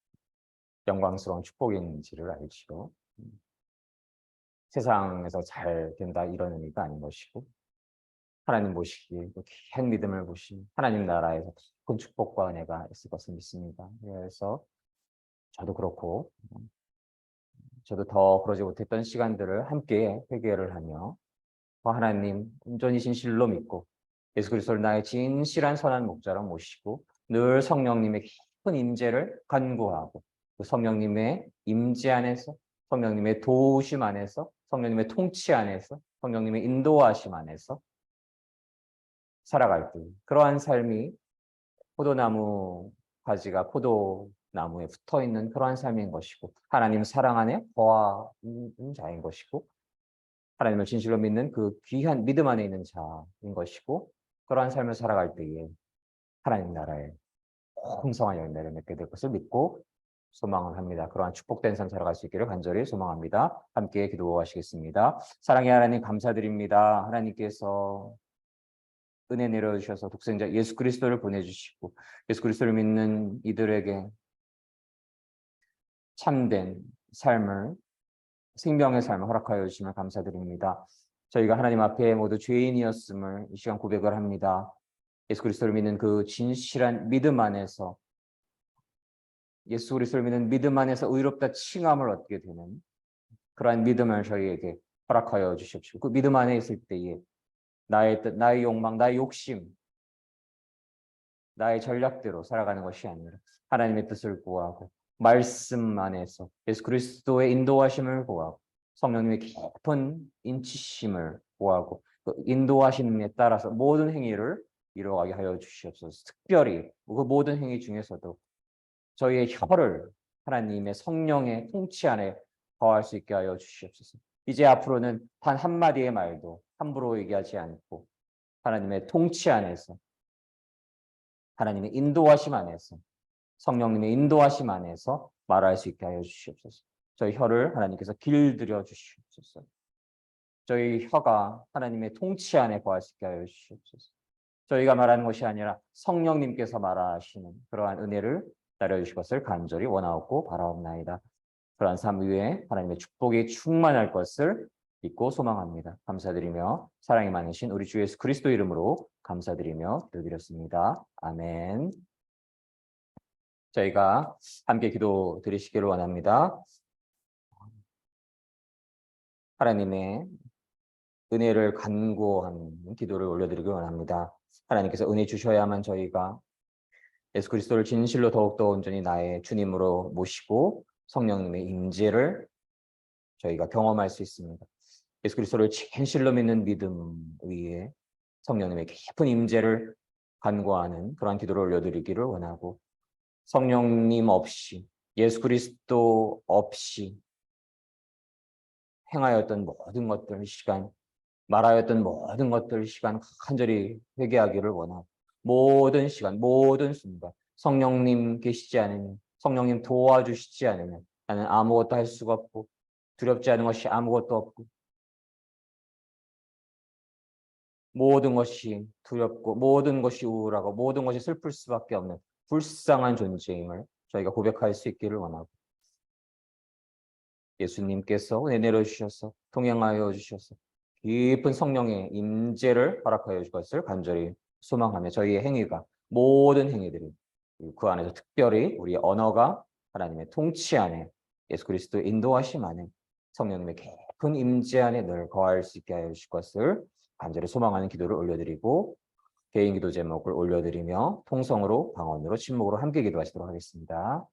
영광스러운 축복인지를 알지요. 세상에서 잘 된다 이런 의미가 아닌 것이고 하나님 보시기에 귀한 믿음을 보신 하나님 나라에서 큰 축복과 은혜가 있을 것을 믿습니다. 그래서 저도 그렇고 저도 더 그러지 못했던 시간들을 함께 회개를 하며 하나님 온전히 진실로 믿고 예수 그리스도를 나의 진실한 선한 목자로 모시고 늘 성령님의 깊은 임재를 간구하고 그 성령님의 임재 안에서 성령님의 도우심 안에서 성령님의 통치 안에서 성령님의 인도하심 안에서 살아갈 때 그러한 삶이 포도나무 가지가 포도나무에 붙어있는 그러한 삶인 것이고 하나님 사랑 안에 거하는 자인 것이고 하나님을 진실로 믿는 그 귀한 믿음 안에 있는 자인 것이고 그러한 삶을 살아갈 때에 하나님 나라에 풍성한 열매를 맺게 될 것을 믿고 소망을 합니다. 그러한 축복된 삶 살아갈 수 있기를 간절히 소망합니다. 함께 기도하시겠습니다. 사랑의 하나님 감사드립니다. 하나님께서 은혜 내려주셔서 독생자 예수 그리스도를 보내주시고 예수 그리스도를 믿는 이들에게 참된 삶을 생명의 삶을 허락하여 주시면 감사드립니다. 저희가 하나님 앞에 모두 죄인이었음을 이 시간 고백을 합니다. 예수 그리스도를 믿는 그 진실한 믿음 안에서 예수 그리스도를 믿는 믿음 안에서 의롭다 칭함을 얻게 되는 그러한 믿음을 저희에게 허락하여 주십시오. 그 믿음 안에 있을 때에 나의 뜻, 나의 욕망, 나의 욕심, 나의 전략대로 살아가는 것이 아니라 하나님의 뜻을 구하고 말씀 안에서 예수 그리스도의 인도하심을 구하고 성령님의 깊은 인치심을 구하고 그 인도하심에 따라서 모든 행위를 이루어가게 하여 주시옵소서. 특별히 그 모든 행위 중에서도 저희의 혀를 하나님의 성령의 통치 안에 거할 수 있게 하여 주시옵소서. 이제 앞으로는 단 한마디의 말도 함부로 얘기하지 않고 하나님의 통치 안에서 하나님의 인도하심 안에서 성령님의 인도하심 안에서 말할 수 있게 하여 주시옵소서. 저희 혀를 하나님께서 길들여 주시옵소서. 저희 혀가 하나님의 통치 안에 거할 수 있게 하여 주시옵소서. 저희가 말하는 것이 아니라 성령님께서 말하시는 그러한 은혜를 내려주실 것을 간절히 원하옵고 바라옵나이다. 그러한 삶 위에 하나님의 축복이 충만할 것을 믿고 소망합니다. 감사드리며 사랑이 많으신 우리 주 예수 그리스도 이름으로 감사드리며 기도드렸습니다. 아멘. 저희가 함께 기도 드리시기를 원합니다. 하나님의 은혜를 간구하는 기도를 올려드리기 원합니다. 하나님께서 은혜 주셔야만 저희가 예수 그리스도를 진실로 더욱더 온전히 나의 주님으로 모시고 성령님의 임재를 저희가 경험할 수 있습니다. 예수 그리스도를 진실로 믿는 믿음 위에 성령님의 깊은 임재를 간구하는 그러한 기도를 올려드리기를 원하고 성령님 없이 예수 그리스도 없이 행하였던 모든 것들 시간 말하였던 모든 것들 시간 간절히 회개하기를 원하고 모든 시간 모든 순간 성령님 계시지 않으면 성령님 도와주시지 않으면 나는 아무것도 할 수가 없고 두렵지 않은 것이 아무것도 없고 모든 것이 두렵고 모든 것이 우울하고 모든 것이 슬플 수밖에 없는 불쌍한 존재임을 저희가 고백할 수 있기를 원하고 예수님께서 은혜 내려주셔서 동행하여 주셔서 깊은 성령의 임재를 허락하여 줄 것을 간절히 소망하며 저희의 행위가 모든 행위들이 그 안에서 특별히 우리의 언어가 하나님의 통치 안에 예수 그리스도의 인도하심 안에 성령님의 깊은 임재 안에 늘 거할 수 있게 하여 주실 것을 간절히 소망하는 기도를 올려드리고 개인 기도 제목을 올려드리며 통성으로 방언으로 침묵으로 함께 기도하시도록 하겠습니다.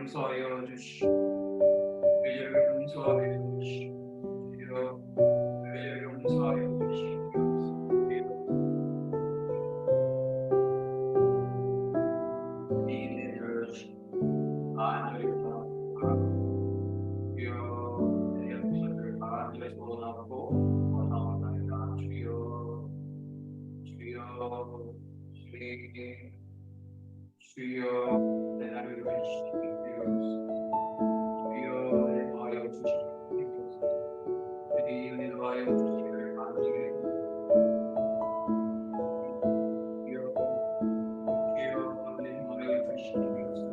용서하여 주시고 죄를 용서하여 주시고 죄를 용서하여 주시고 이들을 아들과 주여 내 역사를 아들에서 원하고 원하옵나이다. 주여 주여 주여 내 나를 위하시옵소서. 주여 내 도하여 주시옵소서. 주여 내 도하여 주시기를 간절히 주여 주여 내 도하여 주시옵소서.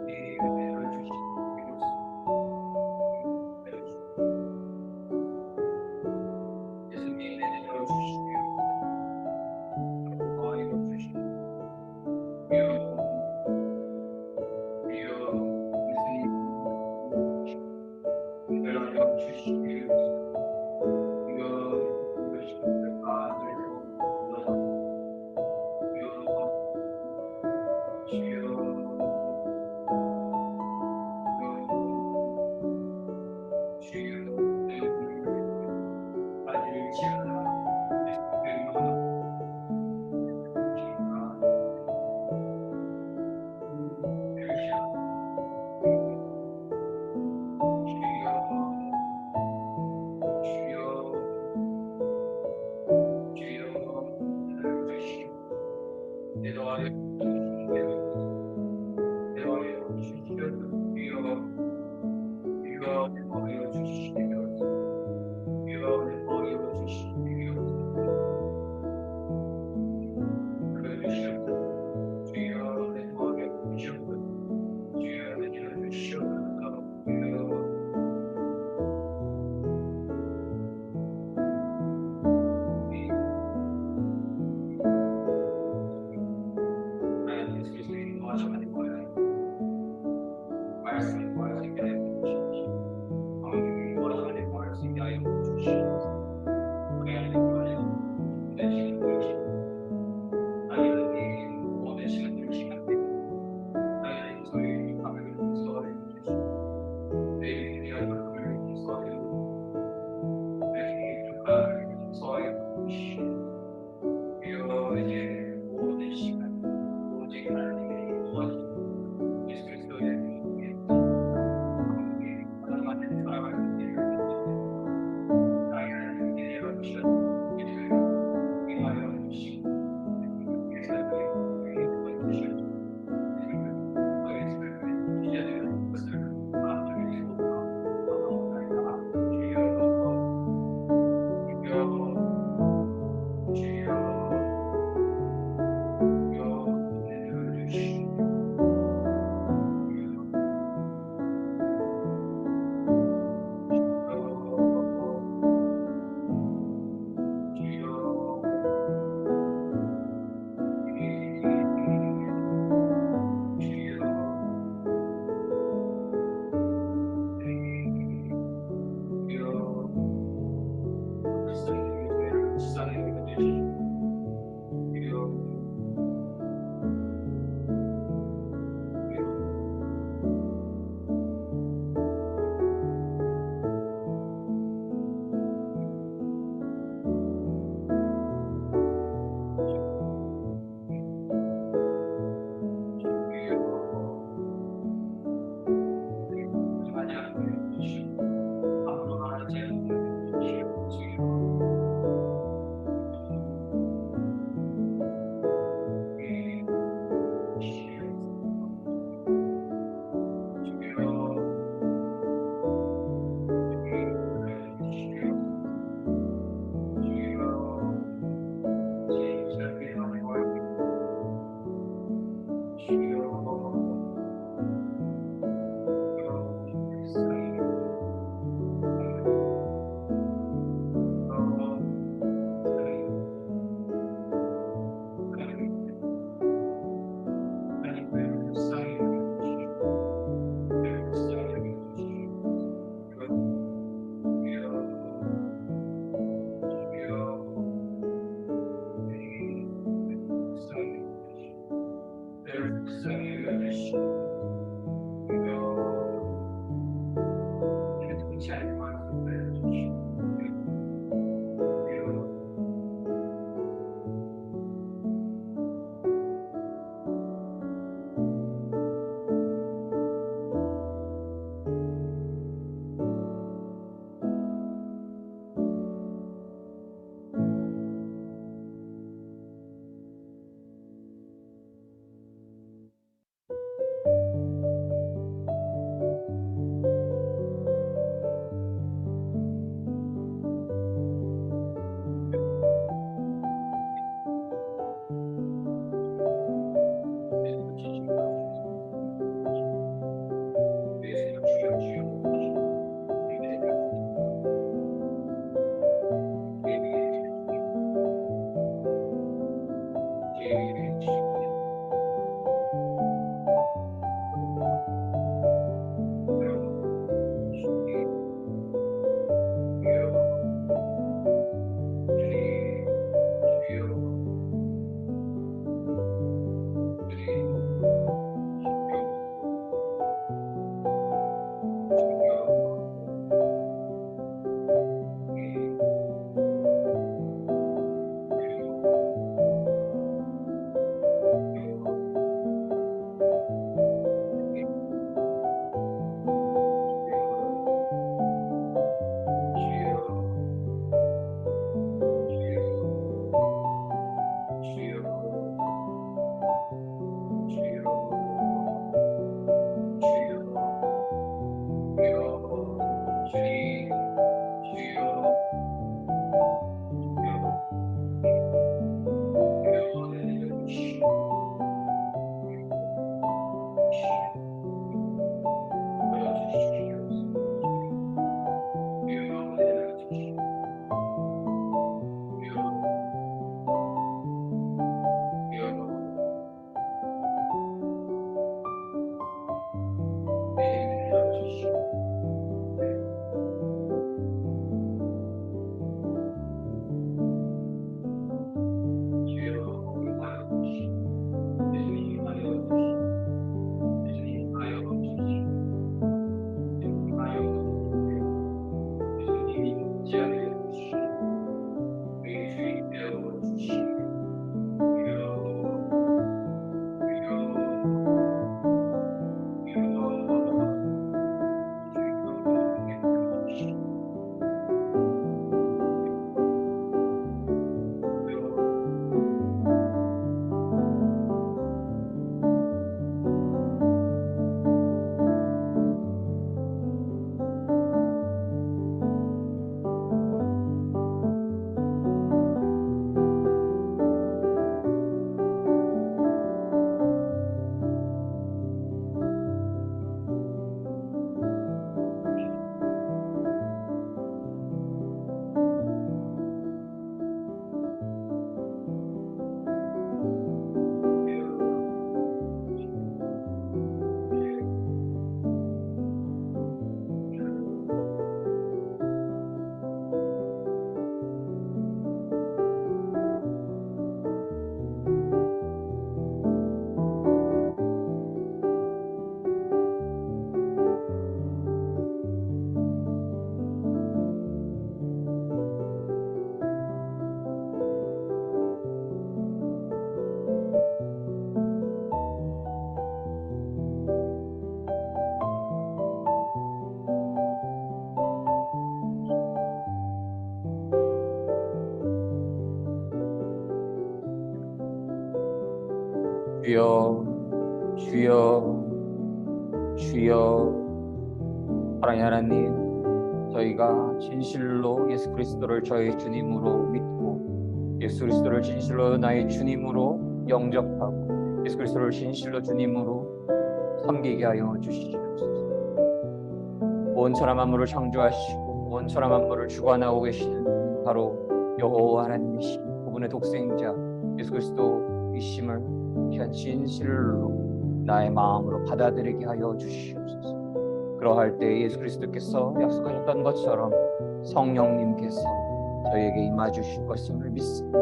내 은혜를 주시옵소서. 예수님 내 은혜를 주시옵소서. 도하여 주시옵소서. 주여 오직 하나님의 불쌍히 여겨주시고 통치 않는 말씀을 해주시고 주여, 주여, 주여. 사랑의 하나님, 저희가 진실로 예수 그리스도를 저희 주님으로 믿고 예수 그리스도를 진실로 나의 주님으로 영접하고 예수 그리스도를 진실로 주님으로 섬기게 하여 주시옵소서. 온 천하 만물을 창조하시고 온 천하 만물을 주관하고 계시는 바로 여호와 하나님이시니 그분의 독생자 예수 그리스도이심을 귀한 진실로 나의 마음으로 받아들이게 하여 주시옵소서. 그러할 때 예수 그리스도께서 약속하셨던 것처럼 성령님께서 저희에게 임하 주실 것임을 믿습니다.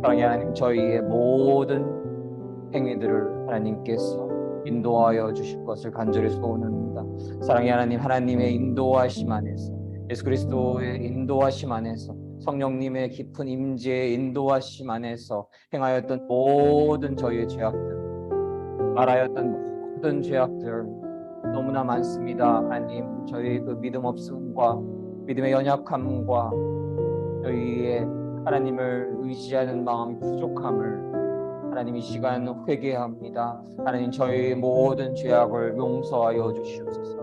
사랑의 하나님, 저희의 모든 행위들을 하나님께서 인도하여 주실 것을 간절히 소원합니다. 사랑의 하나님, 하나님의 인도하심 안에서, 예수 그리스도의 인도하심 안에서, 성령님의 깊은 임재의 인도하심 안에서 행하였던 모든 저희의 죄악들, 말하였던 모든 죄악들 너무나 많습니다. 하나님, 저희 그 믿음 없음과 믿음의 연약함과 저희의 하나님을 의지하는 마음이 부족함을 하나님 이 시간 회개합니다. 하나님, 저희 모든 죄악을 용서하여 주시옵소서.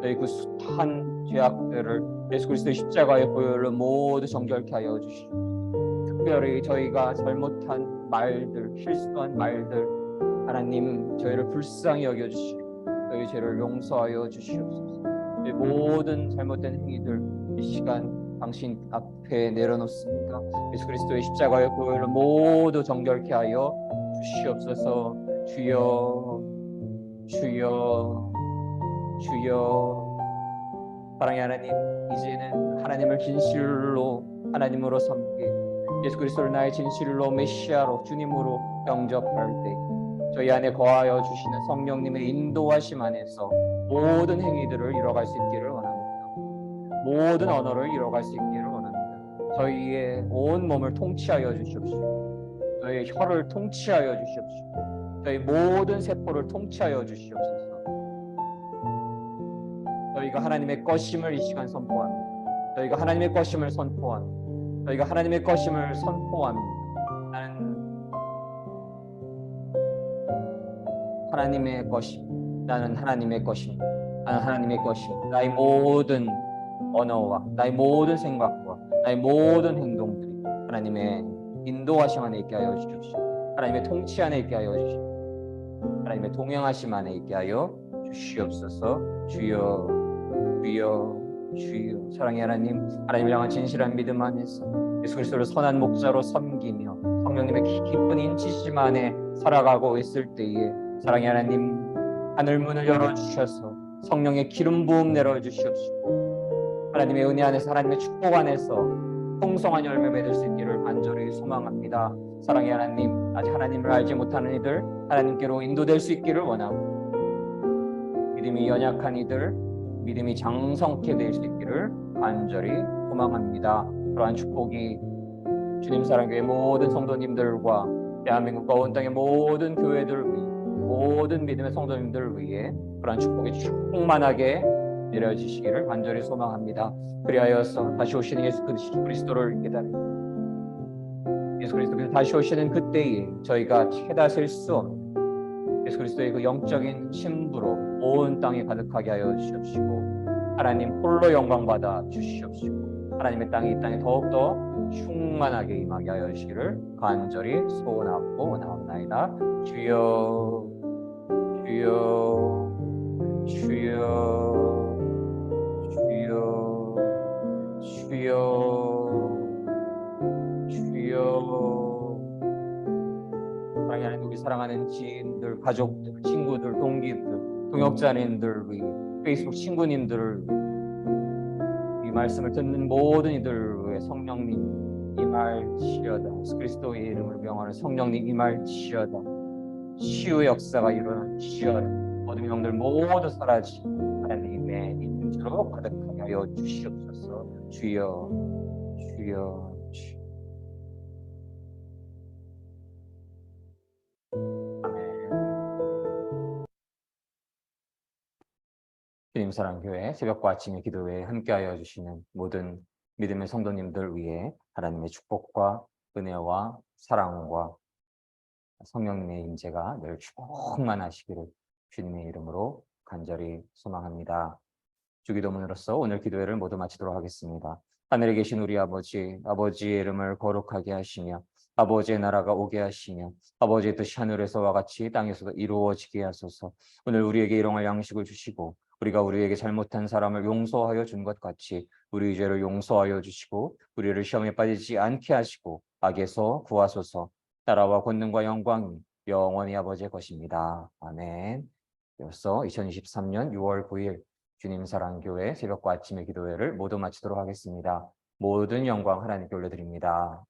저희 그 숱한 죄악들을 예수 그리스도의 십자가의 보혈로 모두 정결케 하여 주시옵소서. 특별히 저희가 잘못한 말들, 실수한 말들, 하나님 저희를 불쌍히 여겨주시고 저희 죄를 용서하여 주시옵소서. 저희 모든 잘못된 행위들 이 시간 당신 앞에 내려놓습니다. 예수 그리스도의 십자가의 보혈로 모두 정결케 하여 주시옵소서. 주여, 주여, 주여. 사랑의 하나님, 이제는 하나님을 진실로 하나님으로 섬기, 예수 그리스도를 나의 진실로 메시아로 주님으로 영접할 때 저희 안에 거하여 주시는 성령님의 인도하심 안에서 모든 행위들을 이뤄갈 수 있기를 원합니다. 모든 언어를 이뤄갈 수 있기를 원합니다. 저희의 온 몸을 통치하여 주시옵시고 저희의 혀를 통치하여 주시옵시고 저희 모든 세포를 통치하여 주시옵소서. 저희가 하나님의 것임을 이 시간 선포합니다. 저희가 하나님의 것임을 선포합니다. 저희가 하나님의 것임을 선포합니다. 나는 하나님의 것임, 나는 하나님의 것임, 나는 하나님의 것임. 나의 모든 언어와 나의 모든 생각과 나의 모든 행동들이 하나님의 인도하심 안에 있게 하여 주십시오. 하나님의 통치 안에 있게 하여 주십시오. 하나님의 동행하심 안에 있게 하여 주시옵소서. 주여, 주여, 주여. 사랑의 하나님, 하나님을 향한 진실한 믿음 안에서 예수 그리스도를 선한 목자로 섬기며 성령님의 깊은 인치심 안에 살아가고 있을 때에 사랑의 하나님, 하늘 문을 열어주셔서 성령의 기름 부음 내려주시옵시고 하나님의 은혜 안에서 하나님의 축복 안에서 풍성한 열매 맺을 수 있기를 간절히 소망합니다. 사랑의 하나님, 아직 하나님을 알지 못하는 이들 하나님께로 인도될 수 있기를 원하고 믿음이 연약한 이들 믿음이 장성케 될 수 있기를 간절히 소망합니다. 그러한 축복이 주님 사랑교회 모든 성도님들과 대한민국과 온 땅의 모든 교회들 위해 모든 믿음의 성도님들을 위해 그러한 축복이 충만하게 내려지시기를 간절히 소망합니다. 그리하여서 다시 오시는 예수 그리스도를 깨달으며 예수 그리스도께서 다시 오시는 그때에 저희가 캐다셀 수 없는 예수 그리스도의 그 영적인 신부로 온 땅에 가득하게 하여 주시옵시고 하나님 홀로 영광 받아 주시옵시고 하나님의 땅이 이 땅에 더욱더 충만하게 임하게 하여 주시기를 간절히 소원하고 원하옵나이다. 주여, 주여, 주여, 주여, 주여, 주여. 사랑하는 하나님, 우리 사랑하는 지인들, 가족들, 친구들, 동기들, 동역자님들 위해 페이스북 친구님들을 위해 이 말씀을 듣는 모든 이들을 위해 성령님 임할지어다. 예수 그리스도의 이름으로 명하는 성령님 임할지어다. 치유의 역사가 일어날지어다. 모든 영들 모두 사라지 하나님의 인주로 가득하게 하여 주시옵소서. 주여, 주여, 주여. 아멘. 주님 사랑교회 새벽과 아침의 기도회에 함께하여 주시는 모든 믿음의 성도님들 위해 하나님의 축복과 은혜와 사랑과 성령님의 임재가 늘 충만하시기를 주님의 이름으로 간절히 소망합니다. 주기도문으로서 오늘 기도회를 모두 마치도록 하겠습니다. 하늘에 계신 우리 아버지, 아버지의 이름을 거룩하게 하시며 아버지의 나라가 오게 하시며 아버지의 뜻이 하늘에서와 같이 땅에서도 이루어지게 하소서. 오늘 우리에게 일용할 양식을 주시고 우리가 우리에게 잘못한 사람을 용서하여 준 것 같이 우리 죄를 용서하여 주시고 우리를 시험에 빠지지 않게 하시고 악에서 구하소서. 나라와 권능과 영광이 영원히 아버지의 것입니다. 아멘. 이로써 2023년 6월 9일 주님 사랑교회 새벽과 아침의 기도회를 모두 마치도록 하겠습니다. 모든 영광 하나님께 올려드립니다.